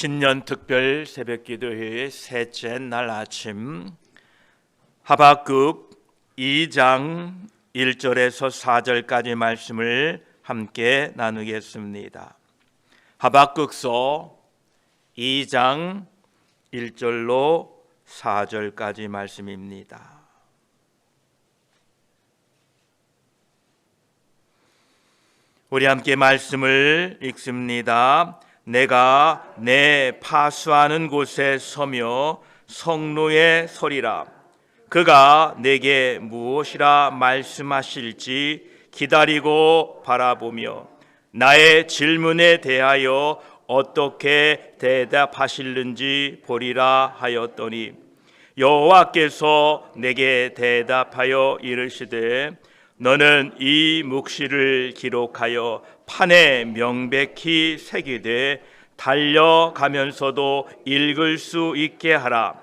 신년 특별 새벽기도회의 셋째 날 아침, 하박국 2장 1절에서 4절까지 말씀을 함께 나누겠습니다. 하박국서 2장 1절로 4절까지 말씀입니다. 우리 함께 말씀을 읽습니다. 내가 내 파수하는 곳에 서며 성노에 서리라. 그가 내게 무엇이라 말씀하실지 기다리고 바라보며 나의 질문에 대하여 어떻게 대답하실는지 보리라 하였더니, 여호와께서 내게 대답하여 이르시되, 너는 이 묵시를 기록하여 판에 명백히 새기되 달려가면서도 읽을 수 있게 하라.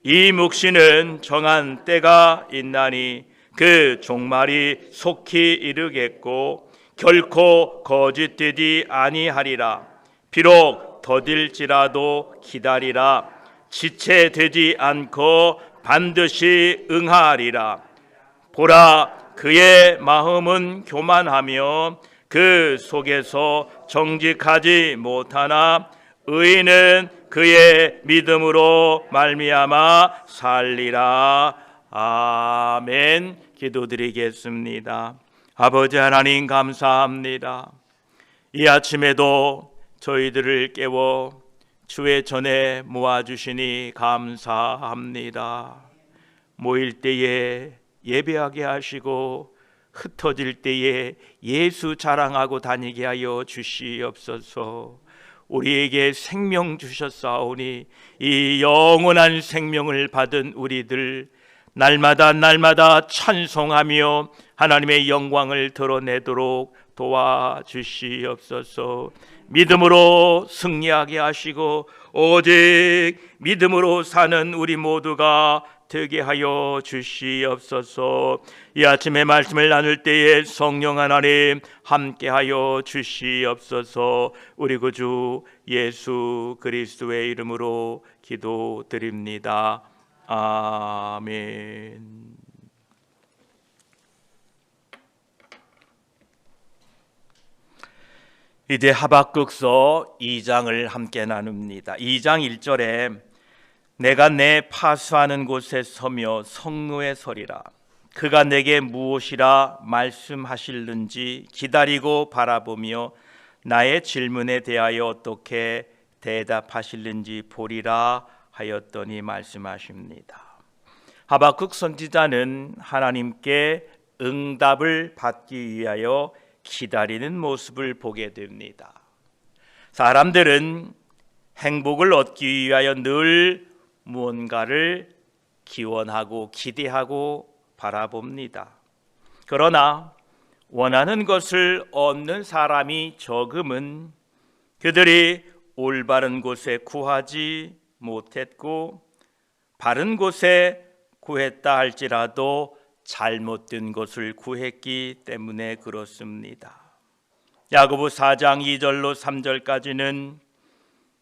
이 묵시는 정한 때가 있나니 그 종말이 속히 이르겠고 결코 거짓되지 아니하리라. 비록 더딜지라도 기다리라. 지체되지 않고 반드시 응하리라. 보라, 그의 마음은 교만하며 그 속에서 정직하지 못하나 의인은 그의 믿음으로 말미암아 살리라. 아멘. 기도드리겠습니다. 아버지 하나님, 감사합니다. 이 아침에도 저희들을 깨워 주의 전에 모아주시니 감사합니다. 모일 때에 예배하게 하시고 흩어질 때에 예수 자랑하고 다니게 하여 주시옵소서. 우리에게 생명 주셨사오니 이 영원한 생명을 받은 우리들 날마다 찬송하며 하나님의 영광을 드러내도록 도와주시옵소서. 믿음으로 승리하게 하시고 오직 믿음으로 사는 우리 모두가 되게 하여 주시옵소서. 이 아침에 말씀을 나눌 때에 성령 하나님 함께 하여 주시옵소서. 우리 구주 예수 그리스도의 이름으로 기도드립니다. 아멘. 이제 하박국서 2장을 함께 나눕니다. 2장 1절에 내가 내 파수하는 곳에 서며 성노에 서리라. 그가 내게 무엇이라 말씀하실는지 기다리고 바라보며 나의 질문에 대하여 어떻게 대답하실는지 보리라 하였더니 말씀하십니다. 하박국 선지자는 하나님께 응답을 받기 위하여 기다리는 모습을 보게 됩니다. 사람들은 행복을 얻기 위하여 늘 무언가를 기원하고 기대하고 바라봅니다. 그러나 원하는 것을 얻는 사람이 적음은 그들이 올바른 곳에 구하지 못했고 바른 곳에 구했다 할지라도 잘못된 것을 구했기 때문에 그렇습니다. 야고보 4장 2절로 3절까지는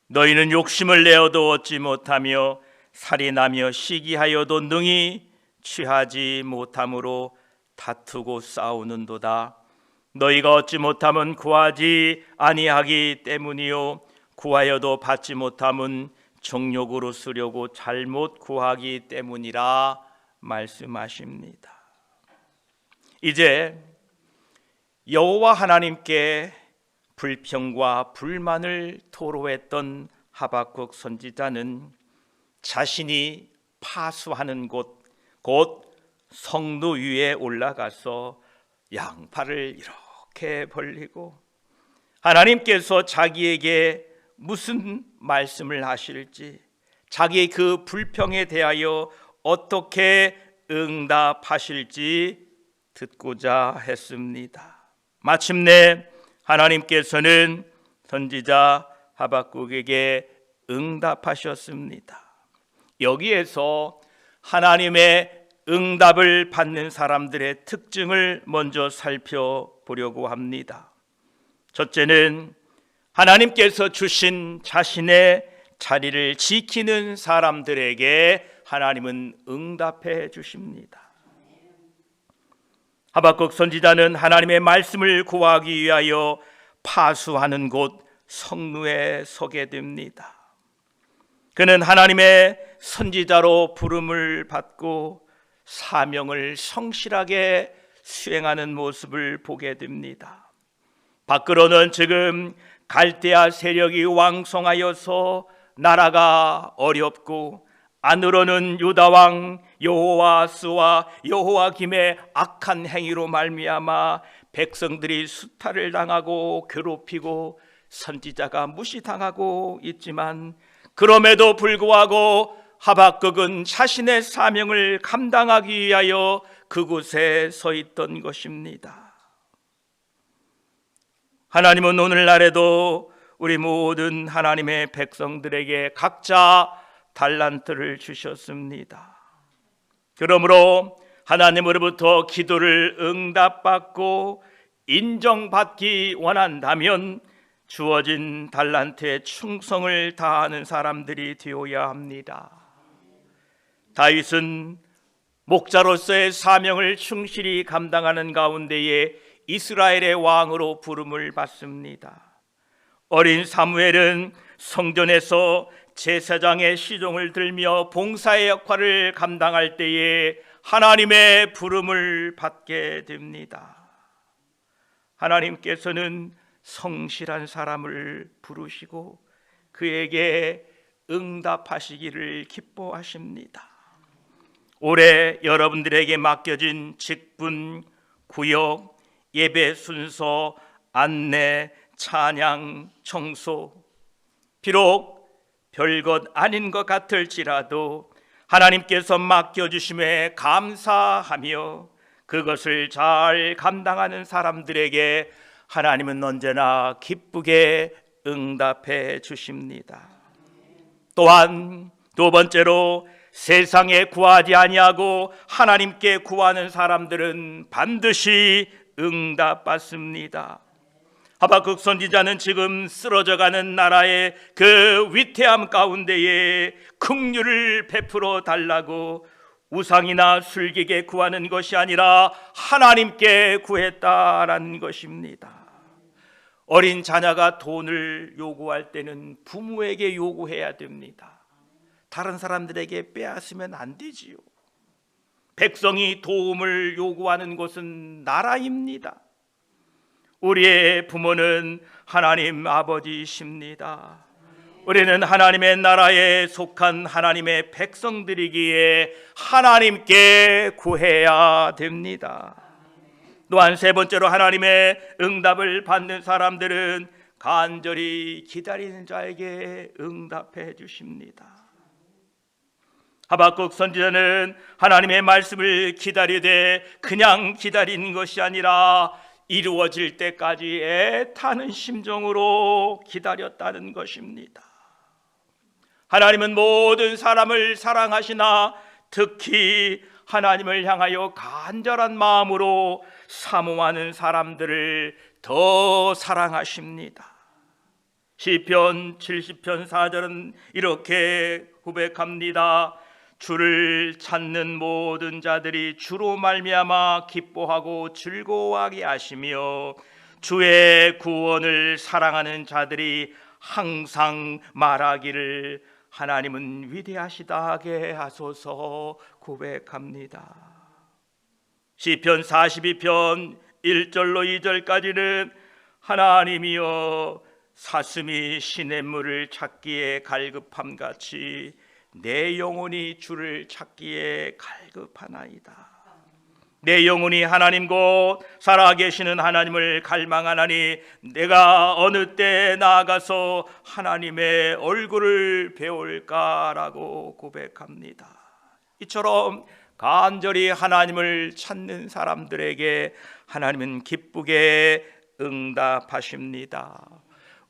너희는 욕심을 내어도 얻지 못하며 살인하며 시기하여도 능히 취하지 못함으로 다투고 싸우는도다. 너희가 얻지 못함은 구하지 아니하기 때문이요 구하여도 받지 못함은 정욕으로 쓰려고 잘못 구하기 때문이라 말씀하십니다. 이제 여호와 하나님께 불평과 불만을 토로했던 하박국 선지자는 자신이 파수하는 곳, 곧 성노 위에 올라가서 양팔을 이렇게 벌리고 하나님께서 자기에게 무슨 말씀을 하실지, 자기의 그 불평에 대하여 어떻게 응답하실지 듣고자 했습니다. 마침내 하나님께서는 선지자 하박국에게 응답하셨습니다. 여기에서 하나님의 응답을 받는 사람들의 특징을 먼저 살펴보려고 합니다. 첫째는 하나님께서 주신 자신의 자리를 지키는 사람들에게 하나님은 응답해 주십니다. 하박국 선지자는 하나님의 말씀을 구하기 위하여 파수하는 곳 성루에 서게 됩니다. 그는 하나님의 선지자로 부름을 받고 사명을 성실하게 수행하는 모습을 보게 됩니다. 밖으로는 지금 갈대아 세력이 왕성하여서 나라가 어렵고, 안으로는 유다 왕 여호와스와 여호와김의 악한 행위로 말미암아 백성들이 수탈을 당하고 괴롭히고 선지자가 무시당하고 있지만, 그럼에도 불구하고 하박국은 자신의 사명을 감당하기 위하여 그곳에 서 있던 것입니다. 하나님은 오늘날에도 우리 모든 하나님의 백성들에게 각자 달란트를 주셨습니다. 그러므로 하나님으로부터 기도를 응답받고 인정받기 원한다면 주어진 달란트에 충성을 다하는 사람들이 되어야 합니다. 다윗은 목자로서의 사명을 충실히 감당하는 가운데에 이스라엘의 왕으로 부름을 받습니다. 어린 사무엘은 성전에서 제사장의 시종을 들며 봉사의 역할을 감당할 때에 하나님의 부름을 받게 됩니다. 하나님께서는 성실한 사람을 부르시고 그에게 응답하시기를 기뻐하십니다. 올해 여러분들에게 맡겨진 직분, 구역, 예배 순서, 안내, 찬양, 청소, 비록 별것 아닌 것 같을지라도 하나님께서 맡겨주심에 감사하며 그것을 잘 감당하는 사람들에게 하나님은 언제나 기쁘게 응답해 주십니다. 또한 두 번째로, 세상에 구하지 아니하고 하나님께 구하는 사람들은 반드시 응답받습니다. 하박국 선지자는 지금 쓰러져가는 나라의 그 위태함 가운데에 긍휼을 베풀어 달라고 우상이나 술객에 구하는 것이 아니라 하나님께 구했다라는 것입니다. 어린 자녀가 돈을 요구할 때는 부모에게 요구해야 됩니다. 다른 사람들에게 빼앗으면 안 되지요. 백성이 도움을 요구하는 곳은 나라입니다. 우리의 부모는 하나님 아버지이십니다. 우리는 하나님의 나라에 속한 하나님의 백성들이기에 하나님께 구해야 됩니다. 또한 세 번째로, 하나님의 응답을 받는 사람들은 간절히 기다리는 자에게 응답해 주십니다. 하박국 선지자는 하나님의 말씀을 기다리되 그냥 기다리는 것이 아니라 이루어질 때까지 애타는 심정으로 기다렸다는 것입니다. 하나님은 모든 사람을 사랑하시나 특히 하나님을 향하여 간절한 마음으로 사모하는 사람들을 더 사랑하십니다. 시편 70편 4절은 이렇게 고백합니다. 주를 찾는 모든 자들이 주로 말미암아 기뻐하고 즐거워하게 하시며 주의 구원을 사랑하는 자들이 항상 말하기를 하나님은 위대하시다게 하소서 고백합니다. 시편 42편 1절로 2절까지는 하나님이여 사슴이 시냇물을 찾기에 갈급함같이 내 영혼이 주를 찾기에 갈급하나이다. 내 영혼이 하나님 곧 살아계시는 하나님을 갈망하나니 내가 어느 때 나아가서 하나님의 얼굴을 배울까라고 고백합니다. 이처럼 간절히 하나님을 찾는 사람들에게 하나님은 기쁘게 응답하십니다.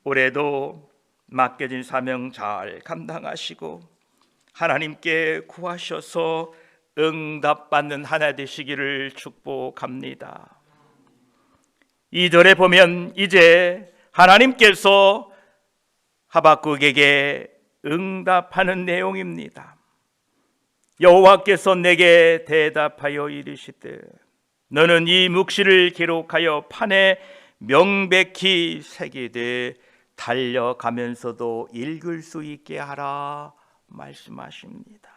올해도 맡겨진 사명 잘 감당하시고 하나님께 구하셔서 응답받는 한 해 되시기를 축복합니다. 2절에 보면 이제 하나님께서 하박국에게 응답하는 내용입니다. 여호와께서 내게 대답하여 이르시되 너는 이 묵시를 기록하여 판에 명백히 새기되 달려가면서도 읽을 수 있게 하라 말씀하십니다.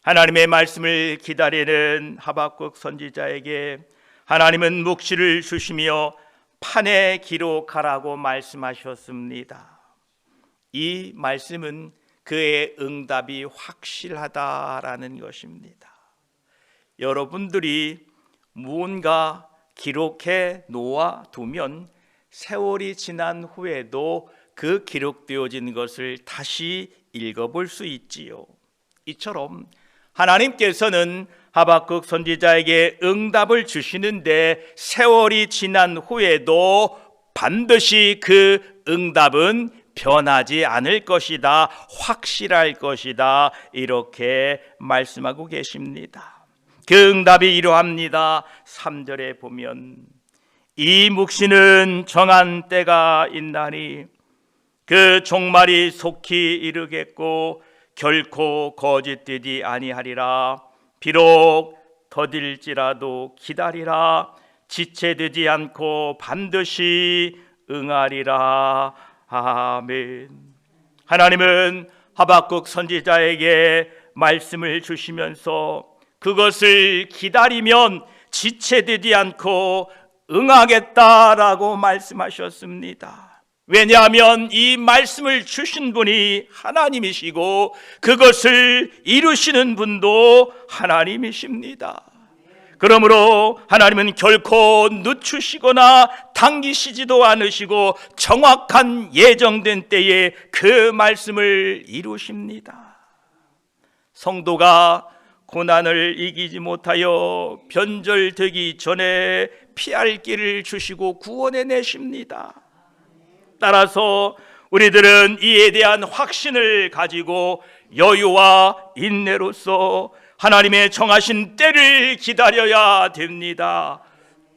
하나님의 말씀을 기다리는 하박국 선지자에게 하나님은 묵시를 주시며 판에 기록하라고 말씀하셨습니다. 이 말씀은 그의 응답이 확실하다라는 것입니다. 여러분들이 무언가 기록해 놓아 두면 세월이 지난 후에도 그 기록되어진 것을 다시 읽어볼 수 있지요. 이처럼 하나님께서는 하박국 선지자에게 응답을 주시는데 세월이 지난 후에도 반드시 그 응답은 변하지 않을 것이다, 확실할 것이다, 이렇게 말씀하고 계십니다. 그 응답이 이러합니다. 3절에 보면 이 묵시는 정한 때가 있나니 그 종말이 속히 이르겠고 결코 거짓되지 아니하리라. 비록 더딜지라도 기다리라. 지체되지 않고 반드시 응하리라. 아멘. 하나님은 하박국 선지자에게 말씀을 주시면서 그것을 기다리면 지체되지 않고 응하겠다라고 말씀하셨습니다. 왜냐하면 이 말씀을 주신 분이 하나님이시고 그것을 이루시는 분도 하나님이십니다. 그러므로 하나님은 결코 늦추시거나 당기시지도 않으시고 정확한 예정된 때에 그 말씀을 이루십니다. 성도가 고난을 이기지 못하여 변절되기 전에 피할 길을 주시고 구원해 내십니다. 따라서 우리들은 이에 대한 확신을 가지고 여유와 인내로서 하나님의 정하신 때를 기다려야 됩니다.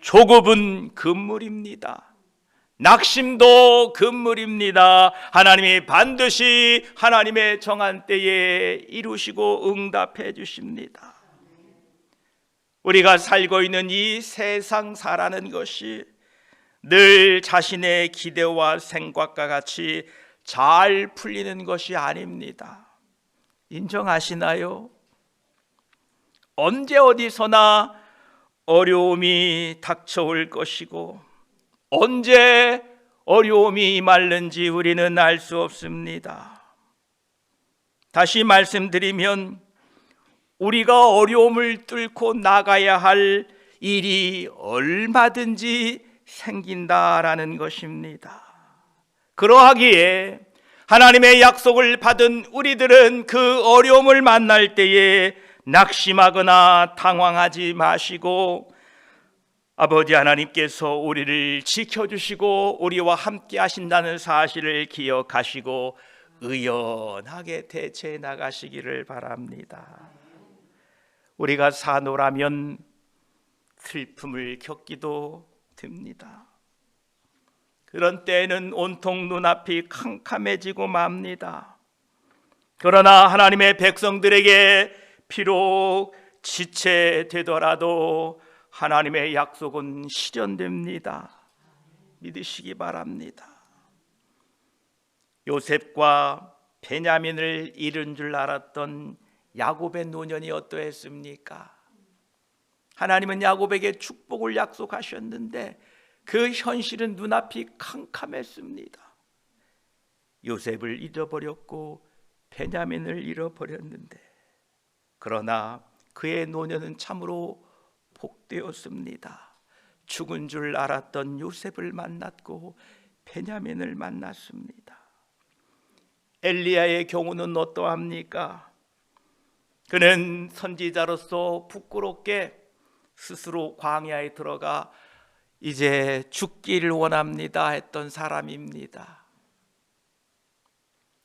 조급은 금물입니다. 낙심도 금물입니다. 하나님이 반드시 하나님의 정한 때에 이루시고 응답해 주십니다. 우리가 살고 있는 이 세상 사라는 것이 늘 자신의 기대와 생각과 같이 잘 풀리는 것이 아닙니다. 인정하시나요? 언제 어디서나 어려움이 닥쳐올 것이고 언제 어려움이 임하는지 우리는 알 수 없습니다. 다시 말씀드리면 우리가 어려움을 뚫고 나가야 할 일이 얼마든지 생긴다라는 것입니다. 그러하기에 하나님의 약속을 받은 우리들은 그 어려움을 만날 때에 낙심하거나 당황하지 마시고 아버지 하나님께서 우리를 지켜주시고 우리와 함께 하신다는 사실을 기억하시고 의연하게 대처해 나가시기를 바랍니다. 우리가 산호라면 슬픔을 겪기도 됩니다. 그런 때에는 온통 눈앞이 캄캄해지고 맙니다. 그러나 하나님의 백성들에게 비록 지체되더라도 하나님의 약속은 실현됩니다. 믿으시기 바랍니다. 요셉과 베냐민을 잃은 줄 알았던 야곱의 노년이 어떠했습니까? 하나님은 야곱에게 축복을 약속하셨는데 그 현실은 눈앞이 캄캄했습니다. 요셉을 잃어버렸고 베냐민을 잃어버렸는데 그러나 그의 노년은 참으로 복되었습니다. 죽은 줄 알았던 요셉을 만났고 베냐민을 만났습니다. 엘리야의 경우는 어떠합니까? 그는 선지자로서 부끄럽게 스스로 광야에 들어가 이제 죽기를 원합니다 했던 사람입니다.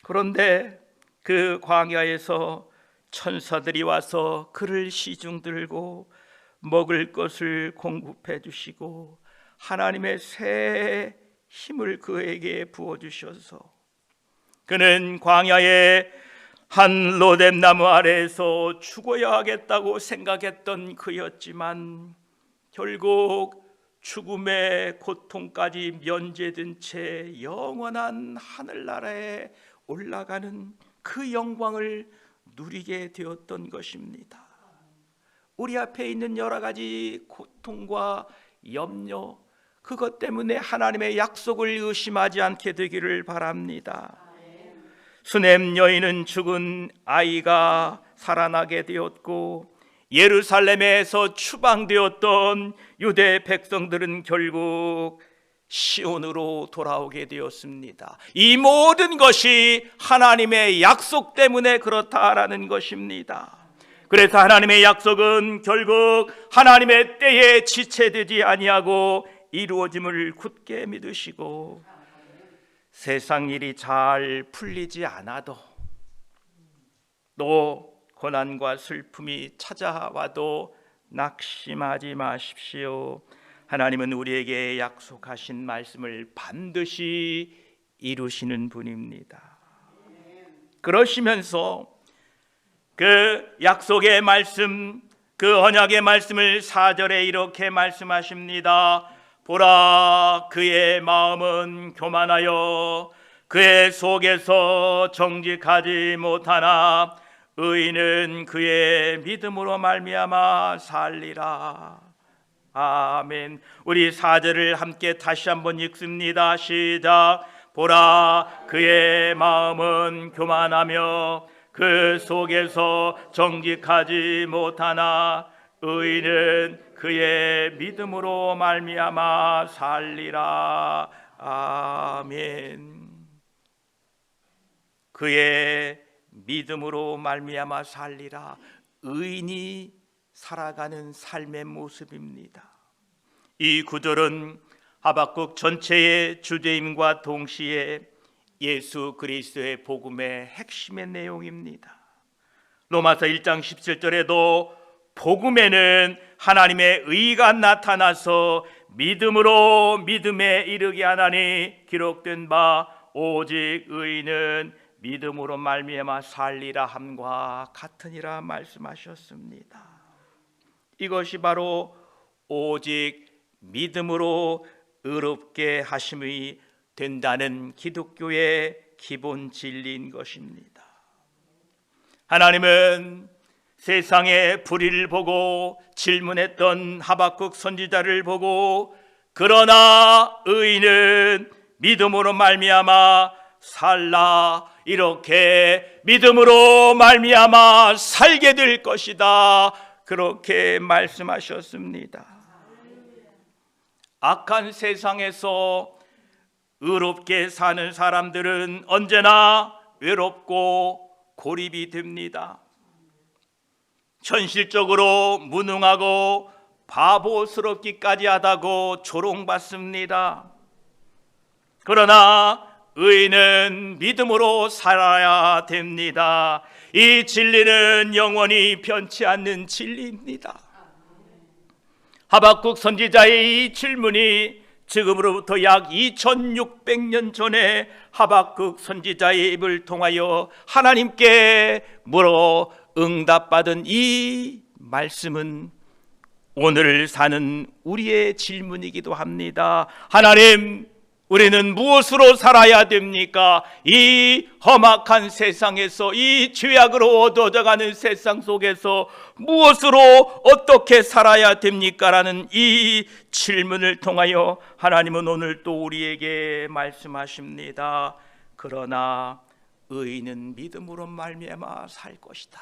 그런데 그 광야에서 천사들이 와서 그를 시중 들고 먹을 것을 공급해 주시고 하나님의 새 힘을 그에게 부어주셔서 그는 광야에 한 로뎀나무 아래에서 죽어야 하겠다고 생각했던 그였지만 결국 죽음의 고통까지 면제된 채 영원한 하늘나라에 올라가는 그 영광을 누리게 되었던 것입니다. 우리 앞에 있는 여러 가지 고통과 염려, 그것 때문에 하나님의 약속을 의심하지 않게 되기를 바랍니다. 수넴 여인은 죽은 아이가 살아나게 되었고, 예루살렘에서 추방되었던 유대 백성들은 결국 시온으로 돌아오게 되었습니다. 이 모든 것이 하나님의 약속 때문에 그렇다라는 것입니다. 그래서 하나님의 약속은 결국 하나님의 때에 지체되지 아니하고 이루어짐을 굳게 믿으시고, 세상 일이 잘 풀리지 않아도, 또 고난과 슬픔이 찾아와도 낙심하지 마십시오. 하나님은 우리에게 약속하신 말씀을 반드시 이루시는 분입니다. 그러시면서 그 약속의 말씀, 그 언약의 말씀을 4절에 이렇게 말씀하십니다. 보라, 그의 마음은 교만하여 그의 속에서 정직하지 못하나 의인은 그의 믿음으로 말미암아 살리라. 아멘. 우리 4절을 함께 다시 한번 읽습니다. 시작. 보라, 그의 마음은 교만하며 그 속에서 정직하지 못하나 의인은 그의 믿음으로 말미암아 살리라. 아멘. 그의 믿음으로 말미암아 살리라. 의인이 살아가는 삶의 모습입니다. 이 구절은 하박국 전체의 주제임과 동시에 예수 그리스도의 복음의 핵심의 내용입니다. 로마서 1장 17절에도 복음에는 하나님의 의가 나타나서 믿음으로 믿음에 이르게 하나니 기록된 바 오직 의인은 믿음으로 말미암아 살리라 함과 같으니라 말씀하셨습니다. 이것이 바로 오직 믿음으로 의롭게 하심이 된다는 기독교의 기본 진리인 것입니다. 하나님은 세상의 불의를 보고 질문했던 하박국 선지자를 보고 그러나 의인은 믿음으로 말미암아 살라, 이렇게 믿음으로 말미암아 살게 될 것이다, 그렇게 말씀하셨습니다. 악한 세상에서 의롭게 사는 사람들은 언제나 외롭고 고립이 됩니다. 현실적으로 무능하고 바보스럽기까지 하다고 조롱받습니다. 그러나 의인은 믿음으로 살아야 됩니다. 이 진리는 영원히 변치 않는 진리입니다. 하박국 선지자의 이 질문이 지금으로부터 약 2600년 전에 하박국 선지자의 입을 통하여 하나님께 물어 응답받은 이 말씀은 오늘 사는 우리의 질문이기도 합니다. 하나님, 우리는 무엇으로 살아야 됩니까? 이 험악한 세상에서, 이 죄악으로 어두워져가는 세상 속에서 무엇으로 어떻게 살아야 됩니까? 라는 이 질문을 통하여 하나님은 오늘 또 우리에게 말씀하십니다. 그러나 의인은 믿음으로 말미암아 살 것이다.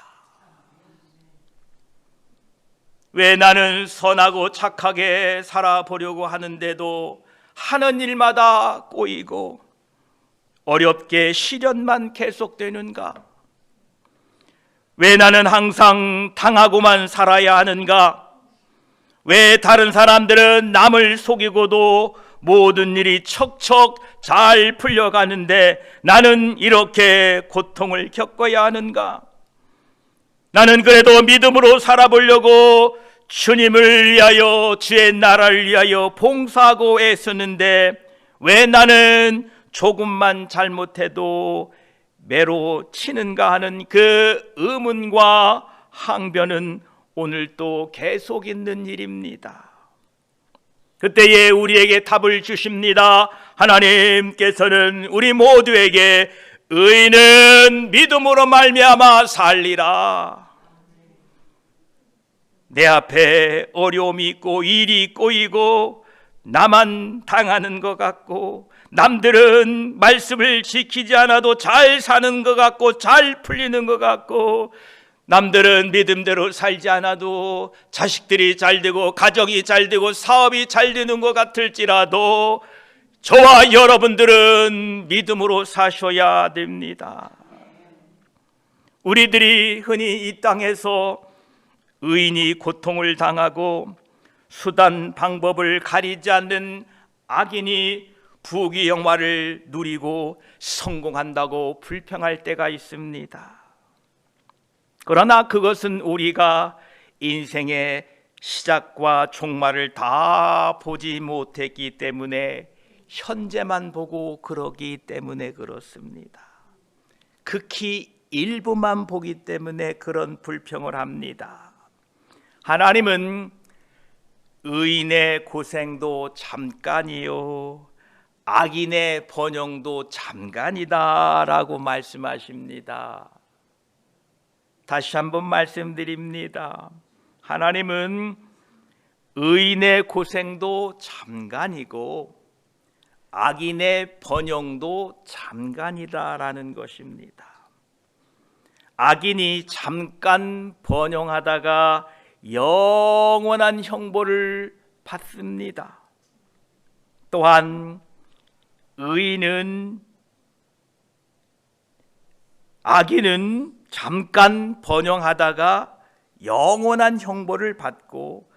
왜 나는 선하고 착하게 살아보려고 하는데도 하는 일마다 꼬이고 어렵게 시련만 계속되는가? 왜 나는 항상 당하고만 살아야 하는가? 왜 다른 사람들은 남을 속이고도 모든 일이 척척 잘 풀려가는데 나는 이렇게 고통을 겪어야 하는가? 나는 그래도 믿음으로 살아보려고 주님을 위하여, 주의 나라를 위하여 봉사하고 애쓰는데 왜 나는 조금만 잘못해도 매로 치는가 하는 그 의문과 항변은 오늘 또 계속 있는 일입니다. 그때에 우리에게 답을 주십니다. 하나님께서는 우리 모두에게 의인은 믿음으로 말미암아 살리라. 내 앞에 어려움이 있고 일이 꼬이고 나만 당하는 것 같고 남들은 말씀을 지키지 않아도 잘 사는 것 같고 잘 풀리는 것 같고 남들은 믿음대로 살지 않아도 자식들이 잘 되고 가정이 잘 되고 사업이 잘 되는 것 같을지라도 저와 여러분들은 믿음으로 사셔야 됩니다. 우리들이 흔히 이 땅에서 의인이 고통을 당하고 수단 방법을 가리지 않는 악인이 부귀영화를 누리고 성공한다고 불평할 때가 있습니다. 그러나 그것은 우리가 인생의 시작과 종말을 다 보지 못했기 때문에 현재만 보고 그러기 때문에 그렇습니다. 극히 일부만 보기 때문에 그런 불평을 합니다. 하나님은 의인의 고생도 잠깐이요 악인의 번영도 잠깐이다 라고 말씀하십니다. 다시 한번 말씀드립니다. 하나님은 의인의 고생도 잠깐이고 악인의 번영도 잠깐이다라는 것입니다. 악인이 잠깐 번영하다가 영원한 형벌을 받습니다. 또한 악인은 잠깐 번영하다가 영원한 형벌을 받고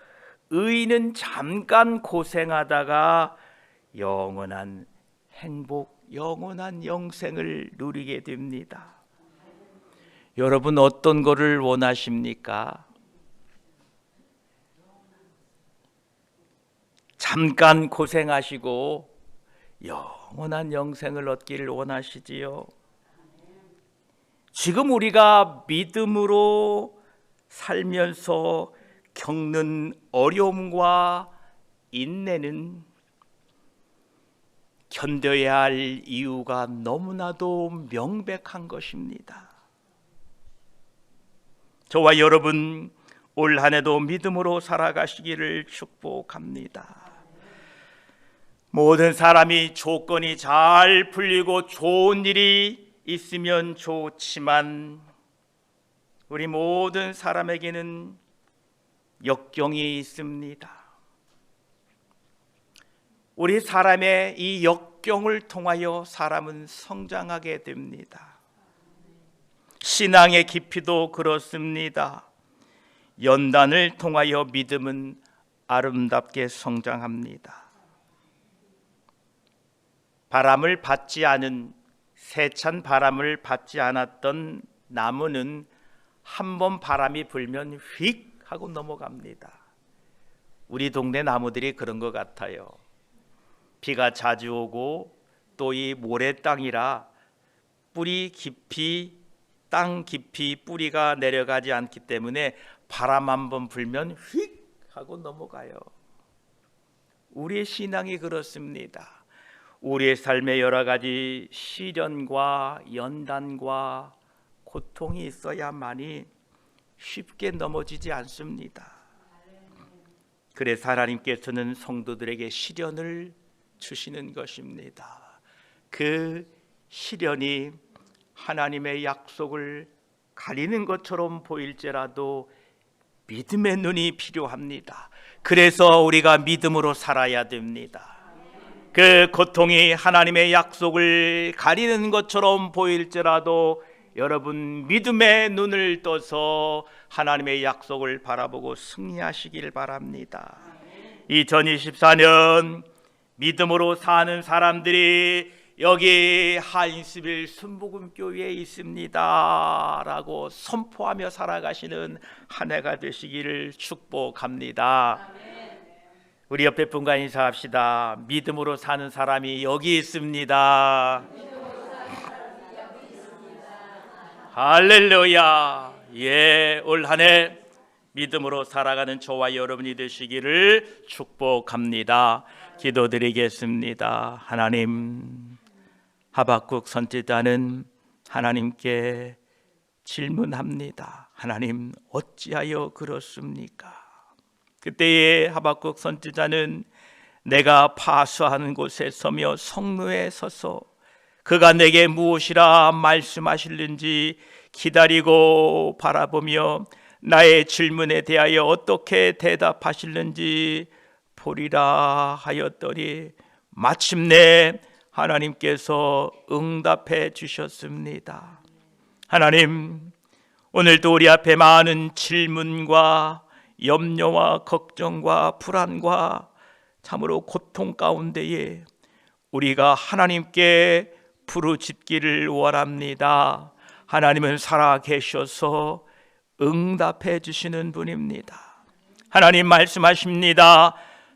의인은 잠깐 고생하다가 영원한 행복, 영원한 영생을 누리게 됩니다. 여러분 어떤 것을 원하십니까? 잠깐 고생하시고 영원한 영생을 얻기를 원하시지요? 지금 우리가 믿음으로 살면서 겪는 어려움과 인내는 견뎌야 할 이유가 너무나도 명백한 것입니다. 저와 여러분 올 한 해도 믿음으로 살아가시기를 축복합니다. 모든 사람이 조건이 잘 풀리고 좋은 일이 있으면 좋지만 우리 모든 사람에게는 역경이 있습니다. 우리 사람의 이 역경을 통하여 사람은 성장하게 됩니다. 신앙의 깊이도 그렇습니다. 연단을 통하여 믿음은 아름답게 성장합니다. 바람을 받지 않은 세찬 바람을 받지 않았던 나무는 한번 바람이 불면 휙 하고 넘어갑니다. 우리 동네 나무들이 그런 것 같아요. 비가 자주 오고 또 이 모래 땅이라 땅 깊이 뿌리가 내려가지 않기 때문에 바람 한번 불면 휙 하고 넘어가요. 우리의 신앙이 그렇습니다. 우리의 삶에 여러 가지 시련과 연단과 고통이 있어야만이 쉽게 넘어지지 않습니다. 그래서 하나님께서는 성도들에게 시련을 주시는 것입니다. 그 시련이 하나님의 약속을 가리는 것처럼 보일지라도 믿음의 눈이 필요합니다. 그래서 우리가 믿음으로 살아야 됩니다. 그 고통이 하나님의 약속을 가리는 것처럼 보일지라도 여러분 믿음의 눈을 떠서 하나님의 약속을 바라보고 승리하시길 바랍니다. 2024년 믿음으로 사는 사람들이 여기 하인스빌 순복음교회에 있습니다 라고 선포하며 살아가시는 한 해가 되시기를 축복합니다. 우리 옆에 분과 인사합시다. 믿음으로 사는 사람이 여기 있습니다. 할렐루야. 예, 올 한 해 믿음으로 살아가는 저와 여러분이 되시기를 축복합니다. 기도드리겠습니다. 하나님, 하박국 선지자는 하나님께 질문합니다. 하나님, 어찌하여 그렇습니까? 그때에 하박국 선지자는 내가 파수하는 곳에 서며 성루에 서서 그가 내게 무엇이라 말씀하실는지 기다리고 바라보며 나의 질문에 대하여 어떻게 대답하실는지 보리라 하였더니 마침내 하나님께서 응답해 주셨습니다. 하나님, 오늘도 우리 앞에 많은 질문과 염려와 걱정과 불안과 참으로 고통 가운데에 우리가 하나님께 부르짖기를 원합니다. 하나님은 살아계셔서 응답해 주시는 분입니다. 하나님 말씀하십니다.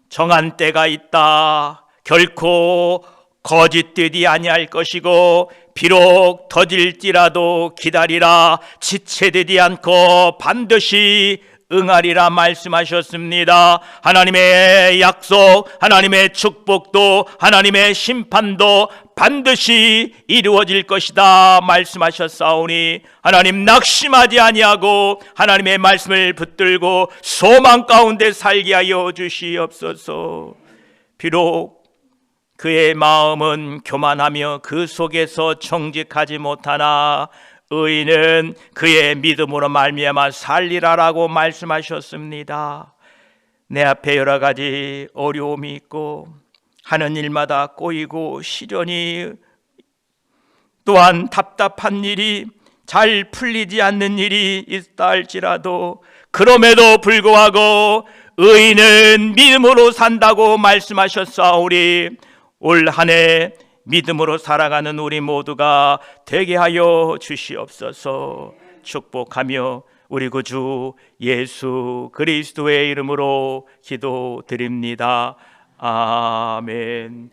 정한 때가 있다. 결코 거짓되지 아니할 것이고 비록 더딜지라도 기다리라. 지체되지 않고 반드시 응하리라 말씀하셨습니다. 하나님의 약속, 하나님의 축복도 하나님의 심판도 반드시 이루어질 것이다 말씀하셨사오니 하나님 낙심하지 아니하고 하나님의 말씀을 붙들고 소망 가운데 살게 하여 주시옵소서. 비록 그의 마음은 교만하며 그 속에서 정직하지 못하나 의인은 그의 믿음으로 말미암아 살리라라고 말씀하셨습니다. 내 앞에 여러 가지 어려움이 있고 하는 일마다 꼬이고 시련이 또한 답답한 일이 잘 풀리지 않는 일이 있다 할지라도 그럼에도 불구하고 의인은 믿음으로 산다고 말씀하셨사오니 올 한 해 믿음으로 살아가는 우리 모두가 되게 하여 주시옵소서. 축복하며 우리 구주 예수 그리스도의 이름으로 기도드립니다. 아멘.